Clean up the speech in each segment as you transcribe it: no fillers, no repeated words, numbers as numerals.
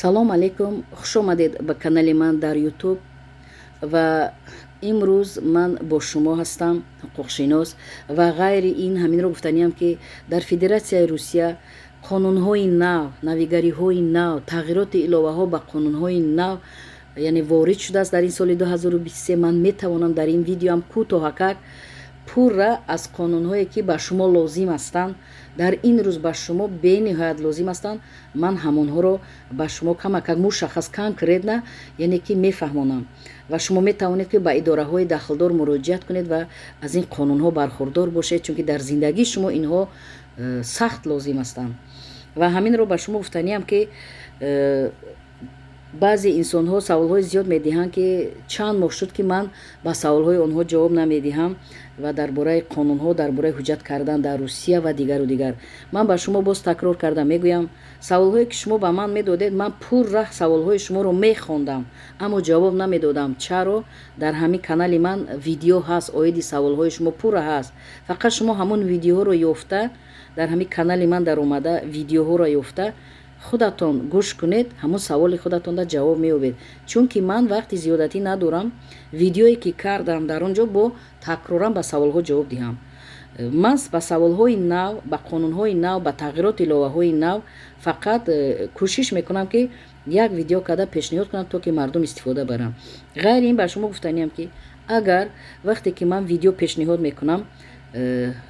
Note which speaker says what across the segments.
Speaker 1: салом алейкум, хуш омадед ба канали ман дар ютуб. Ва имрӯз ман бо шумо ҳастам, ҳуқуқшинос. Ва ғайри ин ҳаминро гуфтаниам ки дар Федератсияи Русия қонунҳои нав, навигариҳои нав, тағйироти иловаҳо ба қонунҳои нав яъне ворид шудааст дар ин соли 2023. Ман метавонам дар ин видеоам кӯтоҳакак пурра аз қонунҳое ки ба шумо лозим ҳастанд, дар ин рӯз ба шумо бениҳоят лозим ҳастанд, ман ҳамонҳоро ба шумо камакак мушаххас конкретна яъне ки мефаҳмонам. Ва шумо метавонед ки ба идораҳои дахлдор муроҷиат кунед ва аз ин қонунҳо бархурдор бошед, чунки дар зиндагии шумо инҳо сахт лозим ҳастанд. Ва ҳаминро ба шумо гуфтаниам ки баъзе инсонҳо саволҳои зиёд медиҳанд ки чанд моҳ шуд ки ман ба саволҳои онҳо ҷавоб намедиҳам ва дар бораи қонунҳо, дар бораи ҳуҷҷат кардан дар Русия ва дигару дигар. Ман ба шумо боз такрор карда мегӯям, саволҳое ки шумо ба ман медодед, ман пурра саволҳои шуморо мехондам, аммо ҷавоб намедодам. Чаро? Дар ҳамин канали ман видео ҳаст, оиди саволҳои шумо пурра ҳаст. Фақат шумо ҳамон видеоҳоро ёфта, дар ҳамин канали ман дар омада видеоҳоро ёфта худатон гӯш кунед, ҳамон саволи худатонда ҷавоб меёбед. Чунки ман вақти зиёдатӣ надорам видеое ки кардам дар он ҷо бо такроран ба саволҳо ҷавоб диҳам. Ман ба саволҳои нав, ба қонунҳои нав, ба тағйироти иловаҳои нав фақат кӯшиш мекунам ки як видео карда пешниҳод кунам, то ки мардум истифода барам. ғайри ин ба шумо гуфтаниам ки агар вақте ки ман видео пешниҳод мекунам,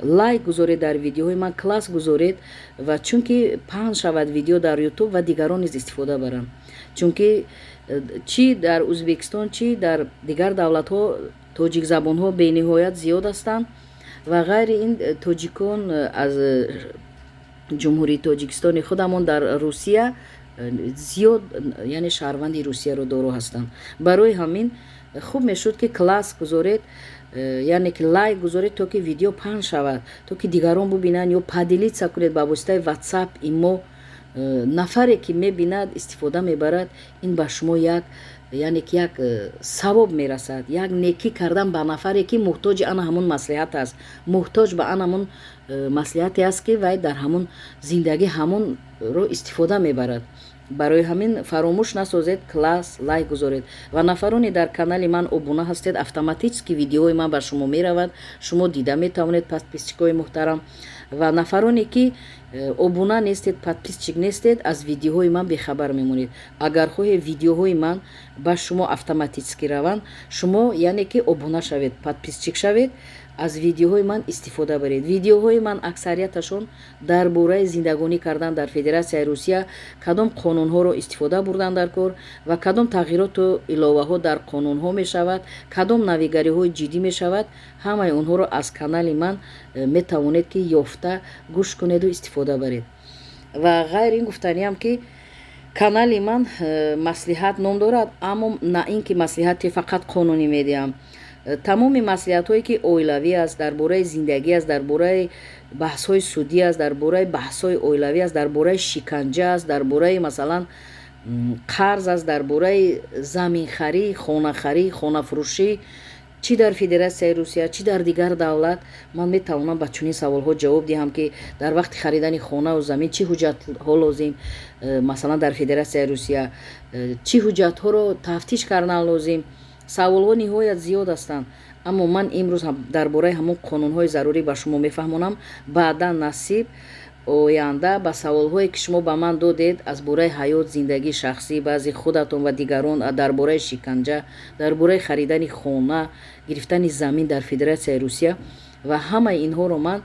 Speaker 1: лайк гузоред дар видеоҳои ман, класс гузоред, ва чунки паҳн шавад видео дар ютуб ва дигарон низ истифода баранд. Чунки чи дар Ӯзбекистон, чи дар дигар давлатҳо тоҷикзабонҳо бениҳоят зиёд ҳастанд ва ғайри ин тоҷикон аз ҷумҳурии Тоҷикистони худамон дар Русия зиёд яъне шаҳрванди Русияро доро ҳастанд. Барои ҳамин хуб мешуд ки класс гузоред, яъне ки лайк гузоред, то ки видео паҳн шавад, то ки дигарон бубинанд, ё падилитса кунед ба воситаи WhatsApp, имо нафаре ки мебинад истифода мебарад. Ин ба шумо як яъне ки як савоб мерасад, як некӣ кардан ба нафаре ки муҳтоҷи ана ҳамон маслиҳат аст, муҳтоҷ ба ана ҳамон маслиҳате аст ки вай дар ҳамон зиндагӣ ҳамонро истифода мебарад. барои ҳамин фаромӯш насозед, класс, лайк гузоред. Ва нафароне дар канали ман обуна ҳастед, автоматически видеоҳои ман ба шумо меравад, шумо дида метавонед, подписчикои муҳтарам. Ва нафароне ки обуна нестед, подписчик нестед, аз видеоҳои ман бехабар мемонед. Агар хоҳед видеоҳои ман ба шумо автоматически раванд, шумо яъне ки обуна шавед, подписчик шавед, аз видеоҳои ман истифода баред. Видеоҳои ман аксарияташон дар бораи зиндагонӣ кардан дар Федератсияи Русия, кадом қонунҳоро истифода бурдан дар кор ва кадом тағйироту иловаҳо дар қонунҳо мешавад, кадом навигариҳои ҷиддӣ мешавад, ҳамаи онҳоро аз канали ман метавонед ки ёфта гӯш кунеду истифода баред. Ва ғайри ин гуфтаниам ки канали ман маслиҳат ном дорад, аммо на ин ки маслиҳати фақат қонунӣ медиҳам. тамоми маслиҳатҳое ки оилавӣ аст, дар бораи зиндагӣ аст, дар бораи баҳсҳои судӣ аст, дар бораи баҳсҳои оилавӣ аст, дар бораи шиканҷа аст, дар бораи масалан қарз аст, дар бораи заминхарӣ, хонахарӣ, хонафурӯшӣ, чи дар Федератсияи Русия, чи дар дигар давлат, ман метавонам ба чунин саволҳо ҷавоб диҳам ки дар вақти харидани хонаву замин чӣ ҳуҷҷатҳо лозим, масалан дар Федератсияи Русия чӣ ҳуҷҷатҳоро тафтиш кардан лозим. саволҳо ниҳоят зиёд ҳастанд, аммо ман имрӯз дар бораи ҳамон қонунҳои зарурӣ ба шумо мефаҳмонам. баъдан насиб оянда ба саволҳое ки шумо ба ман додед аз бораи ҳаёт, зиндагии шахсӣ, баъзи худатон ва дигарон, дар бораи шиканҷа, дар бораи харидани хона, гирифтани замин дар Федератсияи Русия ва ҳамаи инҳоро ман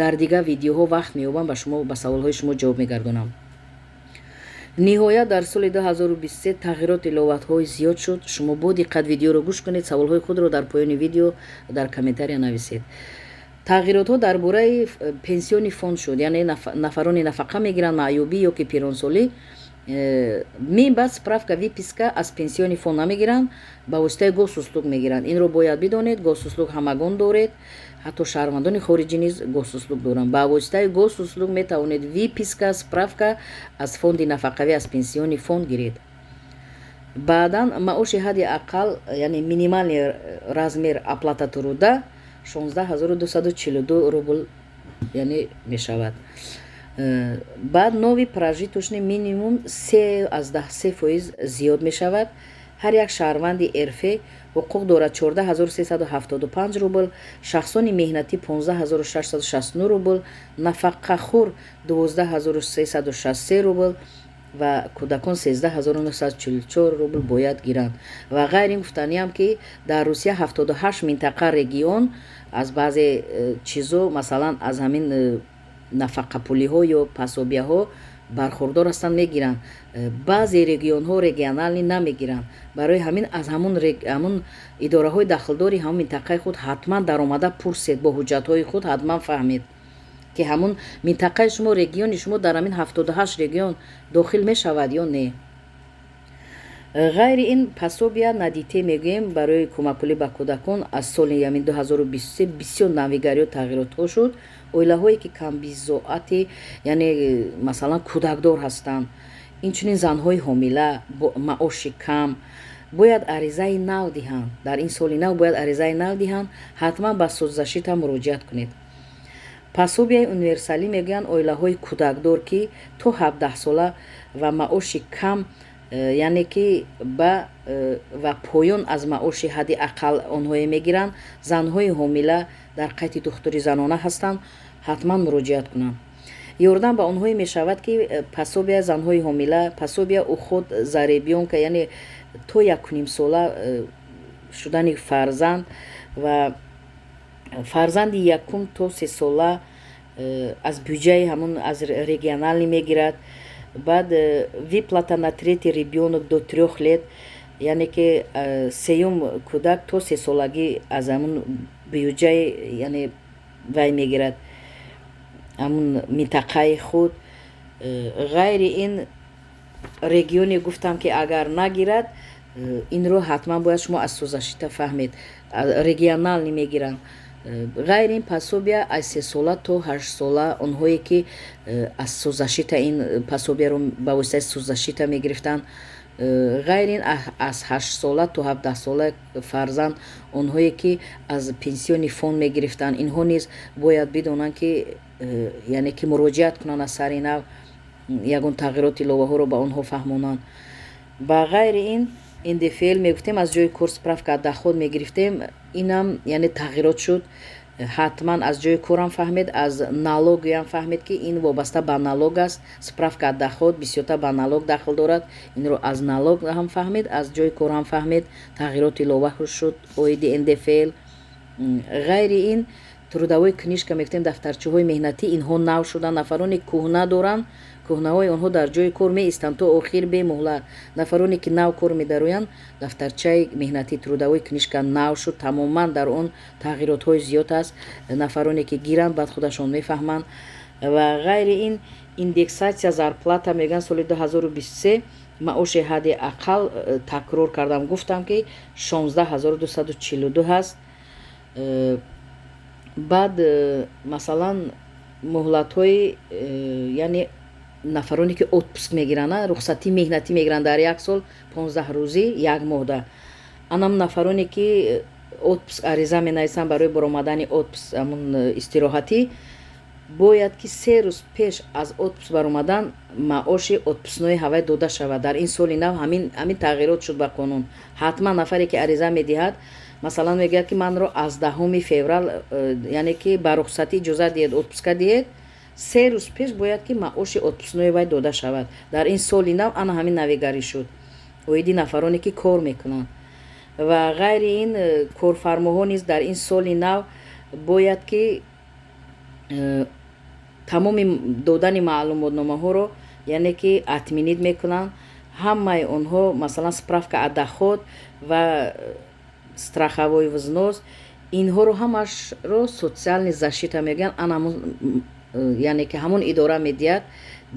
Speaker 1: дар дигар видеоҳо вақт меёбам ба шумо ба саволҳои шумо ҷавоб мегардонам. ниҳоят дар соли 2023 тағйироти иловатҳои зиёд шуд. Шумо бо диққат видеоро гӯш кунед, саволҳои худро дар поёни видео дар комментария нависед. тағйиротҳо дар бораи пенсиони фонд шуд, яъне нафарони нафақа мегиранд, маъюбӣ ё ки пиронсолӣ, мебаъд справка виписка аз пенсиони фонд намегиранд, ба воситаи госуслуг мегиранд. Инро бояд бидонед, госуслуг ҳамагон доред, ҳатто шаҳрвандони хориҷӣ низ госуслуг доранд. ба воситаи госуслуг метавонед виписка, справка аз фонди нафақавӣ, аз пенсиони фонд гиред. баъдан маоши ҳадди аққал, яъне минимални размер оплата труда 16242 рубл яъне мешавад. баъд нови прожиточный минимум 3% зиёд мешавад. ҳар як шаҳрванди эрфе ҳуқуқ дорад 14375 рубл, шахсони меҳнатӣ 15669 рубл, нафақахӯр 12363 рубл ва кӯдакон 13944 рубл бояд гиранд. ва ғайри ин гуфтаниам ки дар русия 78 минтақа регион аз баъзе чизо масалан аз ҳамин нафақапулиҳо ё пособияҳо бархурдор ҳастанд, мегиранд. баъзе регионҳо регионалӣ намегиранд. барои ҳамин аз ҳамун идораҳои дахлдори ҳамун минтақаи худ ҳатман даромада пурсед, бо ҳуҷҷатҳои худ ҳатман фаҳмед ки ҳамун минтақаи шумо, региони шумо дар ҳамин 78 регион дохил мешавад ё не. ғайри ин пособия надите мегӯем барои кӯмакпулӣ ба кӯдакон аз соли 2023 бисёр навигариҳо тағйиротҳо шуд. оилаҳое ки камбизоати яъне масалан кӯдакдор ҳастанд, инчунин занҳои ҳомила бо маоши кам бояд аризаи нав диҳанд. дар ин соли нав бояд аризаи нав диҳанд. ҳатман ба соцзашита муроҷиат кунед. пособияи универсалӣ мегӯянд оилаҳои кӯдакдор ки то 17 сола ва маоши кам яъне ки ва поён аз маоши ҳадди ақал онҳое мегиранд, занҳои ҳомила дар қайди духтури занона ҳастанд, ҳатман муроҷиат кунанд. ёрдам ба онҳое мешавад ки пособияи занҳои ҳомила, пособия уход заребёнка яъне то 1.5 сола шудани фарзанд ва фарзанди 1 то 3 сола аз бюҷаи ҳамун аз регионалӣ мегирад. баъд выплата на третий ребёнок до 3 лет, яъне ки сеюм кӯдак то 3 солагӣ аз ҳамун бюҷаи яъне вай мегирад ҳамун минтақаи худ. ғайри ин регионе гуфтам ки агар нагирад, инро ҳатман бояд шумо аз соцзашита фаҳмед, регионалӣ мегиранд. ғайри ин пособия аз 3 сола то 8 сола онҳое ки аз соцзашита ин пособияро ба воситаи соцзашита мегирифтанд. ғайри ин аз 8 сола то 17 сола фарзанд онҳое ки аз пенсиони фонд мегирифтанд, инҳо низ бояд бидонанд ки яъне ки муроҷиат кунанд аз сари нав, ягон тағйироти иловаҳоро ба онҳо фаҳмонанд. ба ғайри ин ндфл мегуфтем аз ҷои кор справка доход мегирифтем, инам яъне тағйирот шуд. ҳатман аз ҷои корам фаҳмед, аз налогиам фаҳмед ки ин вобаста ба налог аст. справка доход бисёртар ба налог дахл дорад, инро аз налог ҳам фаҳмед, аз ҷои кор ҳам фаҳмед. тағйирот илова шуд оиди ндфл. ғайри ин трудовой книжка мегуфтем дафтарчаҳои меҳнатӣ, инҳо нав шуданд. нафароне кӯҳна доранд, кӯҳнаҳои онҳо дар ҷои кор меистанд то охир бемуҳлат. нафароне ки нав кор медароянд, дафтарчаи меҳнатӣ трудовой книжка нав шуд, тамоман дар он тағйиротҳои зиёд аст. нафароне ки гиранд баъд худашон мефаҳманд. ва ғайри ин индексатсия зарплата мегӯянд соли 2023 маоши ҳадди ақал такрор кардам, гуфтам ки 16242 ҳаст. баъд масалан муҳлатҳои яъне нафароне ки отпуск мегиранд, рухсатӣ меҳнатӣ мегиранд дар 1 сол 15 рӯзӣ 1 моҳда. анам нафароне ки отпуск ариза менависанд барои баромадани отпуск ҳамун истироҳатӣ, бояд ки 3 рӯз пеш аз отпуск баромадан маоши отпускнои ҳавай дода шавад. дар ин соли нав ҳамин тағйирот шуд ба қонун. ҳатман нафаре ки ариза медиҳад, масалан мегӯяд ки манро аз 10 феврал яъне ки ба рухсатӣ иҷозат диҳед, отпуска диҳед, 3 рӯз пеш бояд ки маоши отпускнои вай дода шавад. дар ин соли нав ана ҳамин навигарӣ шуд оиди нафароне ки кор мекунанд. ва ғайри ин корфармоҳо низ дар ин соли нав бояд ки тамоми додани маълумотномаҳоро яъне ки атминид мекунанд. ҳамаи онҳо масалан справка доход ва страховой взнос, инҳоро ҳамашро социальный защита мегӯянд. яъне ки ҳамон идора медиҳад,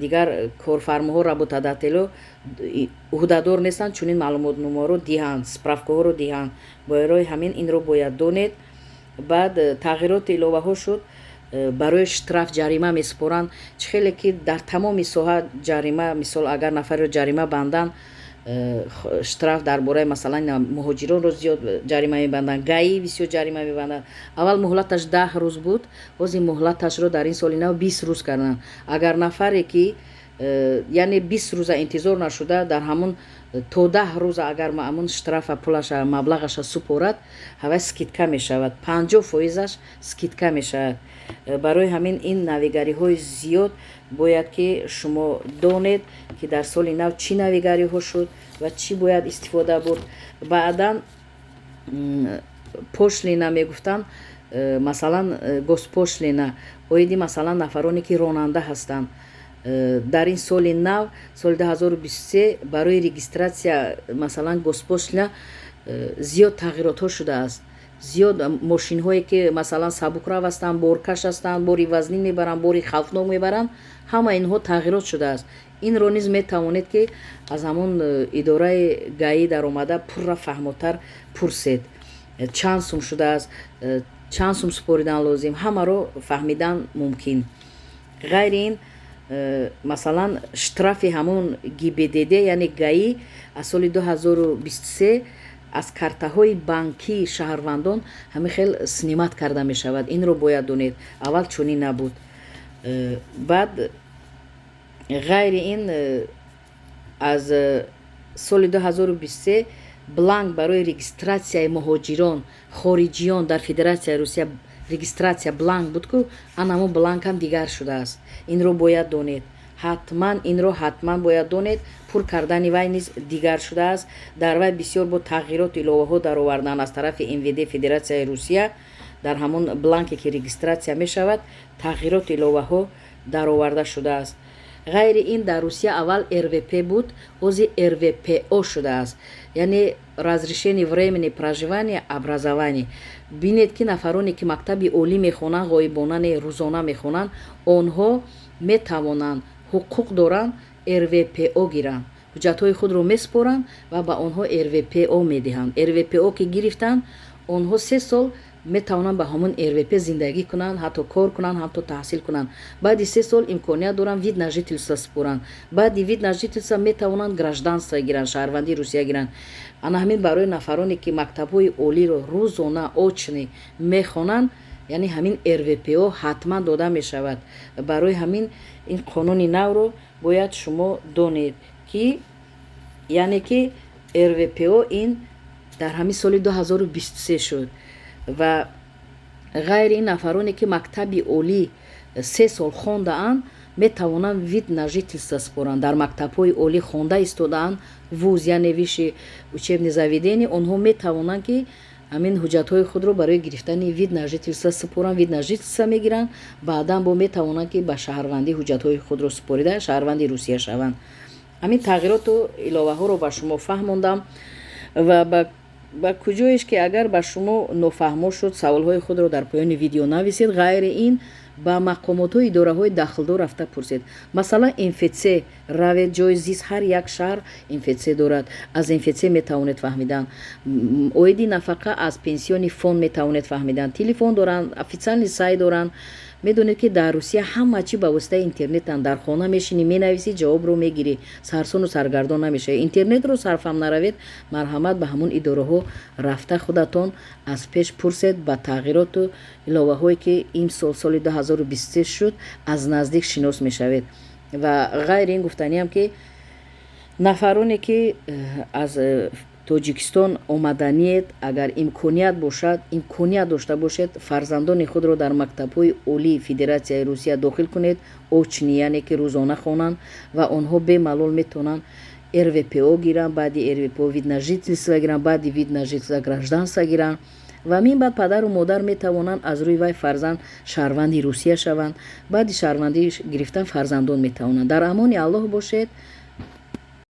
Speaker 1: дигар корфармоҳо работодатело уҳдадор нестанд чунин маълумотномаро диҳанд, справкаҳоро диҳанд. барои ҳамин инро бояд донед. баъд тағйироти иловаҳо шуд. барои штраф ҷарима месупоранд. чӣ хеле ки дар тамоми соҳа ҷарима, мисол агар нафареро ҷарима банданд, штраф дар бораи масалан муҳоҷиронро зиёд ҷарима мебанданд, гаи бисёр ҷарима мебанданд. Аввал муҳлаташ 10 рӯз буд, ҳозир муҳлаташро дар ин соли нав 20 рӯз карданд. Агар нафаре ки яъне 20 рӯза интизор нашуда дар ҳамун то 10 рӯза агар ҳамун штрафа пулаша маблағаша супорад, ҳавай скидка мешавад, 50%-аш скидка мешавад. барои ҳамин ин навигариҳои зиёд бояд ки шумо донед ки дар соли нав чӣ навигариҳо шуд ва чӣ бояд истифода бурд. Баъдан пошлина мегуфтанд, масалан госпошлина оиди масалан нафароне ки ронанда ҳастанд. дар ин соли нав, соли 2023 барои регистратсия масалан госпошлина зиёд тағйиротҳо шудааст. зиёд мошинҳое ки масалан сабукрав ҳастанд, боркаш ҳастанд, бори вазнин мебаранд, бори хавфнок мебаранд, ҳама инҳо тағйирот шудааст. инро низ метавонед ки аз ҳамон идораи гаи даромада пурра фаҳмотар пурсед. чанд сум шудааст, чанд сум супоридан лозим, ҳамаро фаҳмидан мумкин. ғайри ин масалан штрафи ҳамон гибдд яъне гаи аз соли 2023 аз картаҳои банкии шаҳрвандон ҳамин хел снимат карда мешавад. инро бояд донед, аввал чунин набуд. баъд ғайри ин аз соли 2023 бланк барои регистратсияи муҳоҷирон хориҷиён дар Федератсияи Русия регистратсия бланк буд ку анамон бланкам дигар шудааст. инро бояд донед, ҳатман бояд донед. пур кардани вай низ дигар шудааст. дар вай бисёр бо тағйирот иловаҳо даровардан аз тарафи МВД Федератсияи Русия. дар ҳамон бланке ки регистратсия мешавад тағйирот иловаҳо дароварда шудааст. ғайри ин дар Русия аввал РВП буд, ҳозир РВПО шудааст, яъне разрешение времени проживания образования. бинед ки нафароне ки мактаби олӣ мехонанд, ғоибонане рӯзона мехонанд, онҳо метавонанд, ҳуқуқ доранд РВПО гиранд, ҳуҷҷатҳои худро меспоранд ва ба онҳо РВПО медиҳанд. РВПО ки гирифтанд, онҳо 3 сол метавонанд ба ҳамон РВП зиндагӣ кунанд, ҳатто кор кунанд, ҳатто таҳсил кунанд. баъди 3 сол имконият доранд вид на жительство супоранд. баъди вид на жительство метавонанд гражданство гиранд, шаҳрвандии Русия гиранд. ана ҳамин барои нафароне ки мактабҳои олиро рӯзона очни мехонанд, яъне ҳамин РВПО ҳатман дода мешавад. барои ҳамин ин қонуни навро бояд шумо донед ки яъне ки РВПО ин дар ҳамин соли 2023 шуд. ва ғайри ин нафароне ки мактаби олӣ 3 сол хондаанд метавонанд вид на жительство супоранд. дар мактабҳои олӣ хонда истодаанд, вуз яъне виши учебни заведения, онҳо метавонанд ки ҳамин ҳуҷҷатҳои худро барои гирифтани вид на жительство супоранд, вид на жительство мегиранд, баъдан бо метавонанд ки ба шаҳрвандӣ ҳуҷҷатҳои худро супорида шаҳрванди Русия шаванд. ҳамин тағйироту иловаҳоро ба шумо фаҳмондам ва ба куҷоеш ки агар ба шумо нофаҳмо шуд, саволҳои худро дар поёни видео нависед. ғайри ин ба мақомотҳои идораҳои дахлдор рафта пурсед. масалан МФЦ равед, ҷои зист, ҳар як шаҳр МФЦ дорад. аз МФЦ метавонед фаҳмидан. оиди нафақа аз пенсиони фонд метавонед фаҳмидан. телефон доранд, официални сайт доранд. медонед ки дар Русия ҳама чӣ ба воситаи интернетан. дар хона мешинӣ, менависӣ, ҷавобро мегирӣ, сарсону саргардон намешавӣ. интернетро сарфам наравед, марҳамат ба ҳамон идораҳо рафта худатон аз пеш пурсед ба тағйироту иловаҳое ки ин сол соли 2023 шуд аз наздик шинос мешавед. ва ғайри ин гуфтаниам ки нафароне ки аз тоҷикистон омаданиед, агар имконият дошта бошед фарзандони худро дар мактабҳои олии Федератсияи Русия дохил кунед, очни яъне ки рӯзона хонанд ва онҳо бемалол метавонанд РВПО гиранд, баъди РВПО вид на жительство гиранд, баъди вид на жительство гражданство гиранд ва мин баъд падару модар метавонанд аз рӯи вай фарзанд шаҳрванди Русия шаванд. баъди шаҳрвандӣ гирифтан фарзандон метавонанд. дар амони Аллоҳ бошед.